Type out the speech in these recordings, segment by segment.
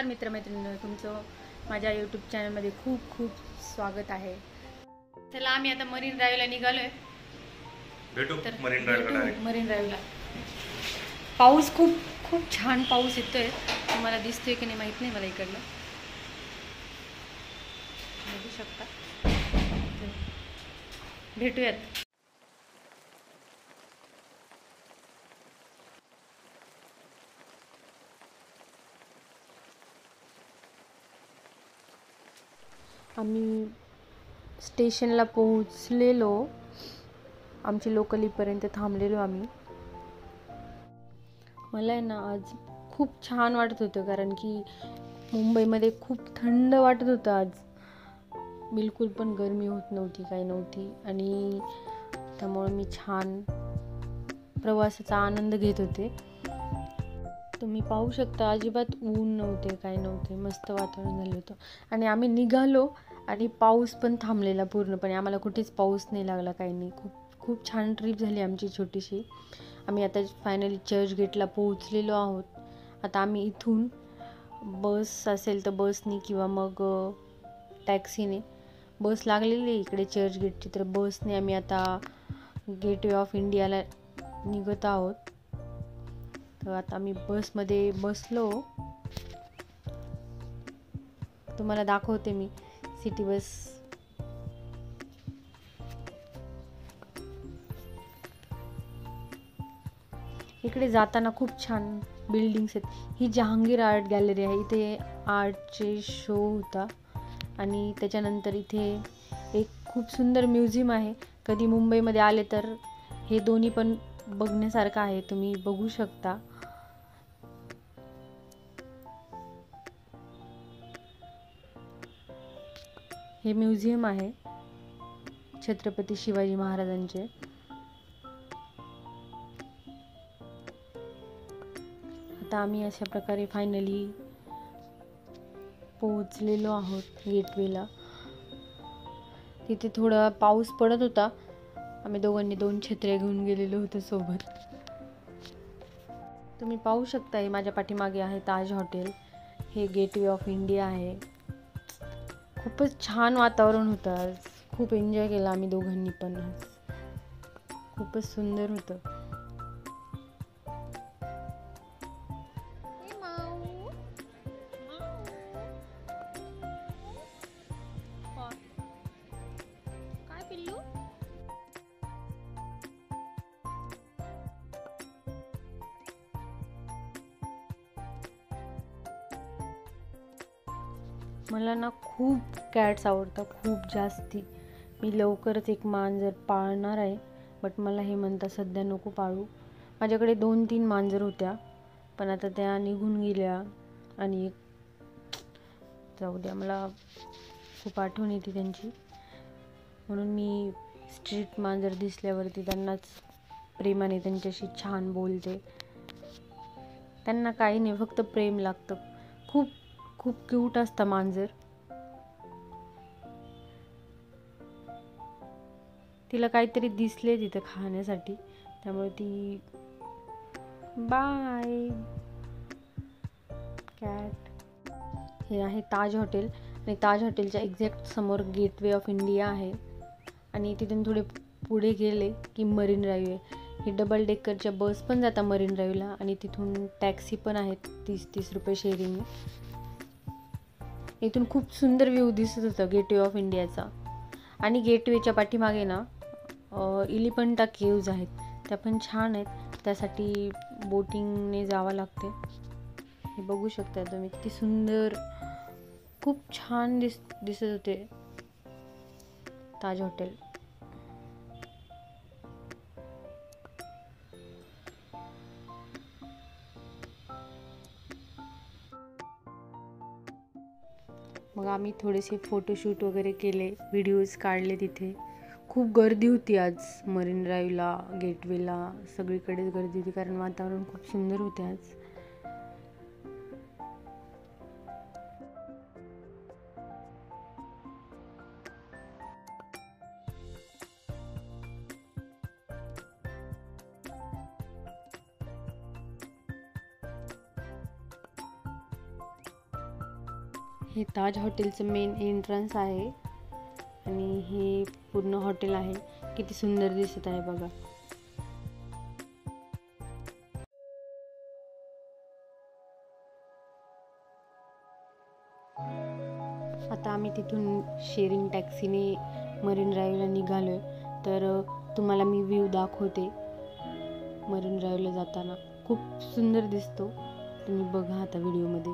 नमस्कार मित्रमैत्रिणींनो, तुमचं माझ्या यूट्यूब चॅनलमध्ये खूप खूप स्वागत आहे. चला आम्ही आता मरीन ड्राईव्हला निघालोय. भेटू मरीन ड्राईव्हला. पाऊस खूप खूप छान पाऊस येतोय. तुम्हाला दिसतोय की नाही माहित नाही मला. इकडलं बघू शकता. भेटूयात. आम्ही स्टेशनला पोहोचलेलो. आमची लोकलीपर्यंत थांबलेलो आम्ही. मला आहे ना आज खूप छान वाटत होतं, कारण की मुंबईमध्ये खूप थंड वाटत होतं आज. बिलकुल पण गरमी होत नव्हती, काही नव्हती. आणि त्यामुळे मी छान प्रवासाचा आनंद घेत होते. तुम्ही पाहू शकता, अजिबात ऊन नव्हते, काही नव्हते. मस्त वातावरण झालं होतं. आणि आम्ही निघालो आणि पाऊस पण थांबलेला पूर्णपणे. आम्हाला कुठेच पाऊस नाही लागला, काही नाही. खूप खूप छान ट्रिप झाली आमची छोटीशी. आम्ही आता फायनली चर्चगेटला पोहोचलेलो आहोत. आता आम्ही इथून बस असेल तर बसनी किंवा मग टॅक्सीने, बस लागलेली आहे इकडे चर्चगेटची, तर बसने आम्ही आता गेटवे ऑफ इंडियाला निघत आहोत. तर आता आम्ही बसमध्ये बसलो. तुम्हाला दाखवते मी सिटी बस. इकडे जाताना खूप छान बिल्डिंग्स आहेत. ही जहांगीर आर्ट गॅलरी आहे. इथे आर्टचे शो होता. आणि त्याच्यानंतर इथे एक खूप सुंदर म्युझियम आहे. कधी मुंबईमध्ये आले तर हे दोन्ही पण बघण्यासारखं आहे. तुम्ही बघू शकता. हे म्युझियम आहे छत्रपती शिवाजी महाराजांचे. आता आम्ही अशा प्रकारे फायनली पोहोचलेलो आहोत गेटवेला. तिथे थोडा पाऊस पडत होता. आम्ही दोघांनी 2 छत्र्या घेऊन गेलेलो होतो सोबत. तुम्ही पाहू शकता, हे माझ्या पाठीमागे आहे ताज हॉटेल. हे गेटवे ऑफ इंडिया आहे. खूपच छान वातावरण होतं आज. खूप एन्जॉय केला आम्ही दोघांनी पण. खूपच सुंदर होतं. मला ना खूप कॅट्स आवडतात, खूप जास्ती. मी लवकरच एक मांजर पाळणार आहे. बट मला हे म्हणतात सध्या नको पाळू. माझ्याकडे 2-3 मांजर होत्या, पण आता त्या निघून गेल्या. आणि जाऊ द्या, मला खूप आठवण येते त्यांची. म्हणून मी स्ट्रीट मांजर दिसल्यावरती त्यांनाच प्रेमाने त्यांच्याशी छान बोलते. त्यांना काही नाही, फक्त प्रेम लागतं. खूप खूप क्यूट असतं मांजर. तिला काहीतरी दिसले तिथं खाण्यासाठी, त्यामुळे ती बाय कॅट. हे आहे ताज हॉटेल. आणि ताज हॉटेलच्या एक्झॅक्ट समोर गेटवे ऑफ इंडिया आहे. आणि तिथून थोडे पुढे गेले की मरीन ड्राईव्ह आहे. ही डबल डेकरच्या बस पण जातात मरीन ड्राईव्हला. आणि तिथून टॅक्सी पण आहेत 30-30 रुपये शेअरिंग. इथून खूप सुंदर व्ह्यू दिसत होतं गेटवे ऑफ इंडियाचा. आणि गेटवेच्या पाठीमागे ना इलिफंटा केव्ज आहेत, त्या पण छान आहेत. त्यासाठी बोटिंगने जावं लागते. हे बघू शकता तुम्ही, किती सुंदर, खूप छान दिसत होते ताज हॉटेल. मग आम्ही थोडेसे फोटोशूट वगैरे केले, व्हिडिओज काढले. तिथे खूप गर्दी होती आज मरीन ड्राईव्हला, गेटवेला, सगळीकडेच गर्दी होती, कारण वातावरण खूप सुंदर होते आज. हे ताज हॉटेलचं मेन एंट्रन्स आहे आणि हे पूर्ण हॉटेल आहे. किती सुंदर दिसत आहे बघा. आता आम्ही तिथून शेअरिंग टॅक्सीने मरीन ड्राईव्हला निघालोय. तर तुम्हाला मी व्ह्यू दाखवते मरीन ड्राईव्हला जाताना. खूप सुंदर दिसतो. तुम्ही बघा आता व्हिडिओमध्ये.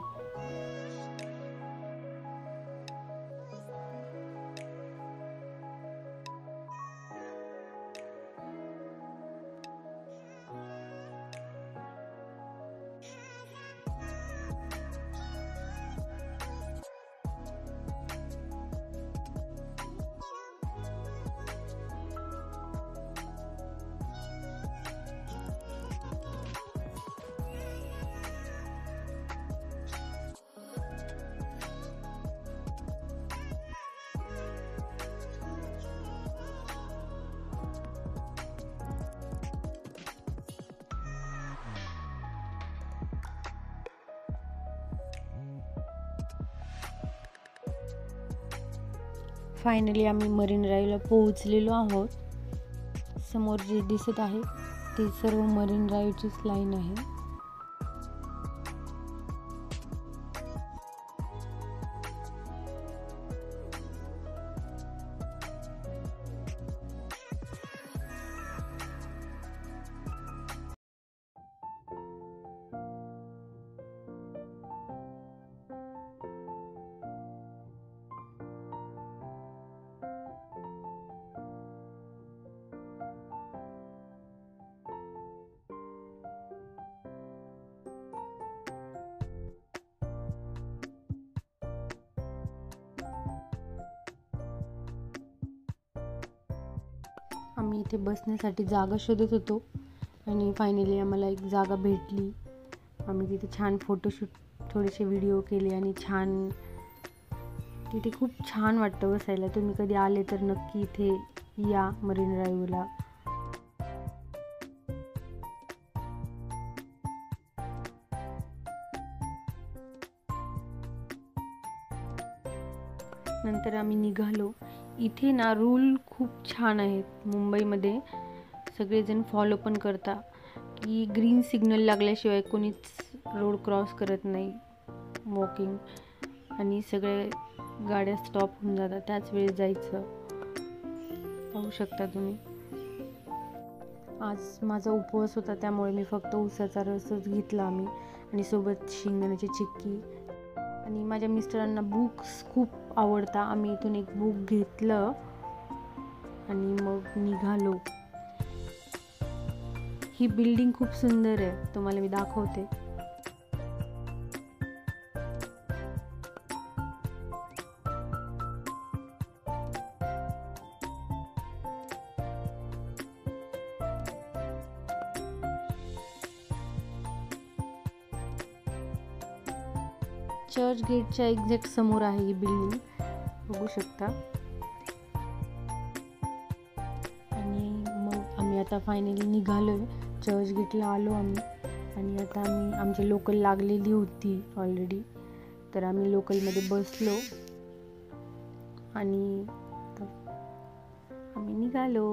फायनली आम्ही मरीन ड्राईव्हला पोहोचलेलो आहोत. समोर जे दिसत आहे ते सर्व मरीन ड्राईव्हचीच लाईन आहे. आम्ही इथे बसण्यासाठी जागा शोधत होतो आणि फायनली आम्हाला एक जागा भेटली. आम्ही तिथे छान फोटोशूट, थोडेसे व्हिडिओ केले आणि छान तिथे खूप छान वाटतं बसायला. तुम्ही कधी आले तर नक्की इथे या मरीन ड्राईव्हला. नंतर आम्ही निघालो. इथे ना रूल खूप छान आहेत. मुंबईमध्ये सगळेजण फॉलो पण करता की ग्रीन सिग्नल लागल्याशिवाय कोणीच रोड क्रॉस करत नाही. वॉकिंग आणि सगळे गाड्या स्टॉप होऊन जातात, त्याच वेळेस जायचं. पाहू शकता तुम्ही. आज माझा उपवास होता त्यामुळे मी फक्त ऊसाचा रसच घेतला आम्ही आणि सोबत शेंगदाण्याची चिक्की. आणि माझ्या मिस्टरांना बुक्स खूप आवडता. आम्ही इथून एक बुक घेतलं आणि मग निघालो. ही बिल्डिंग खूप सुंदर आहे, तुम्हाला मी दाखवते. चर्च गेटच्या एक्झॅक्ट समोर आहे ही बिल्डिंग, बघू शकता. आणि मग आम्ही आता फायनली निघालोय. चर्च गेटला आलो आम्ही आणि आता आमची लोकल लागलेली होती ऑलरेडी. तर आम्ही लोकलमध्ये बसलो आणि आम्ही निघालो.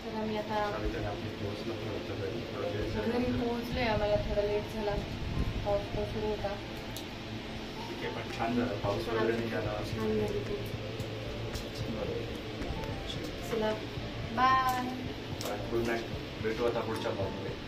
तर आम्ही आता घरी पोहोचलोय. आम्हाला थोडा लेट झाला, पाऊस पण सुरू होता. पण छान झालं, पाऊस वगैरे नाही झाला. छान झाली ती. चला बाय. Good night. भेटू आता पुढच्या ब्लॉगमध्ये.